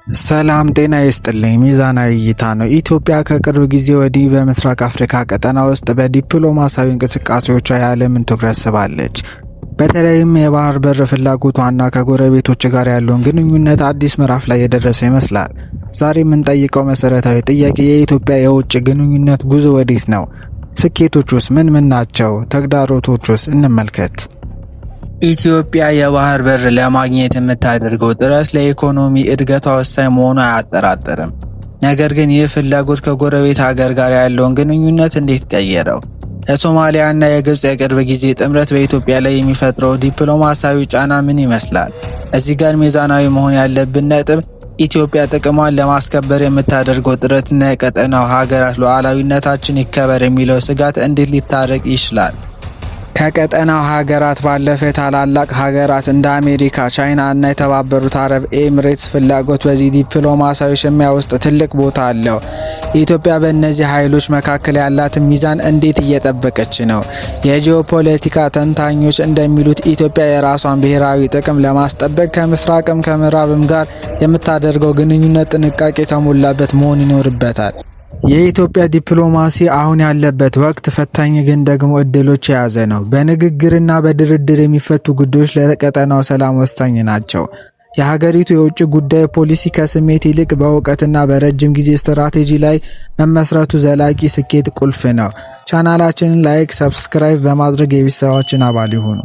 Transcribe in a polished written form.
ሰላም ጤና ይስጥልኝ። ሚዛናዊ እይታ ነው። ኢትዮጵያ ከቅርብ ጊዜ ወዲህ በምስራቅ አፍሪካ ቀጠና ውስጥ በዲፕሎማሲያዊ እንቅስቃሴዎቿ የዓለምን ትኩረት ስባለች። በተለይም የባህር በር ፍላጎቷና ከጎረቤቶች ጋር ያለውን ግንኙነት አዲስ ምዕራፍ ላይ የደረሰ ይመስላል። ዛሬ የምንጠይቀው መሰረታዊ ጥያቄ የኢትዮጵያ የውጭ ግንኙነት ጉዞ ወዴት ነው? ስኬቶቹስ ምን ምን ናቸው? ተግዳሮቶቹስ እንመልከት። ኢትዮጵያ የባህር በር ለማግኘት የምታደርገው ጥረት ለኢኮኖሚ እድገቷ ወሳኝ መሆኑ አያጠራጥርም። ነገር ግን ይህ ፍላጎት ከጎረቤት ሀገር ጋር ያለውን ግንኙነት እንዴት ቀየረው? የሶማሊያ እና የግብጽ የቅርብ ጊዜ ጥምረት በኢትዮጵያ ላይ የሚፈጥረው ዲፕሎማሲያዊ ጫና ምን ይመስላል? እዚህ ጋር ሚዛናዊ መሆን ያለብን ነጥብ ኢትዮጵያ ጥቅሟን ለማስከበር የምታደርገው ጥረትና የቀጠናው ሀገራት ሉዓላዊነታችን ይከበር የሚለው ስጋት እንዴት ሊታረቅ ይችላል? ከቀጠናው ሀገራት ባለፈ ታላላቅ ሀገራት እንደ አሜሪካ፣ ቻይና እና የተባበሩት አረብ ኤምሬትስ ፍላጎት በዚህ ዲፕሎማሲያዊ ሽሚያ ውስጥ ትልቅ ቦታ አለው። ኢትዮጵያ በእነዚህ ኃይሎች መካከል ያላትን ሚዛን እንዴት እየጠበቀች ነው? የጂኦፖለቲካ ተንታኞች እንደሚሉት ኢትዮጵያ የራሷን ብሔራዊ ጥቅም ለማስጠበቅ ከምስራቅም ከምዕራብም ጋር የምታደርገው ግንኙነት ጥንቃቄ የተሞላበት መሆን ይኖርበታል። የኢትዮጵያ ዲፕሎማሲ አሁን ያለበት ወቅት ፈታኝ ግን ደግሞ እድሎች የያዘ ነው። በንግግርና በድርድር የሚፈቱ ጉዳዮች ለቀጠናው ሰላም ወሳኝ ናቸው። የሀገሪቱ የውጭ ጉዳይ ፖሊሲ ከስሜት ይልቅ በእውቀትና በረጅም ጊዜ ስትራቴጂ ላይ መመስረቱ ዘላቂ ስኬት ቁልፍ ነው። ቻናላችንን ላይክ፣ ሰብስክራይብ በማድረግ የቤተሰባችን አባል ይሁኑ።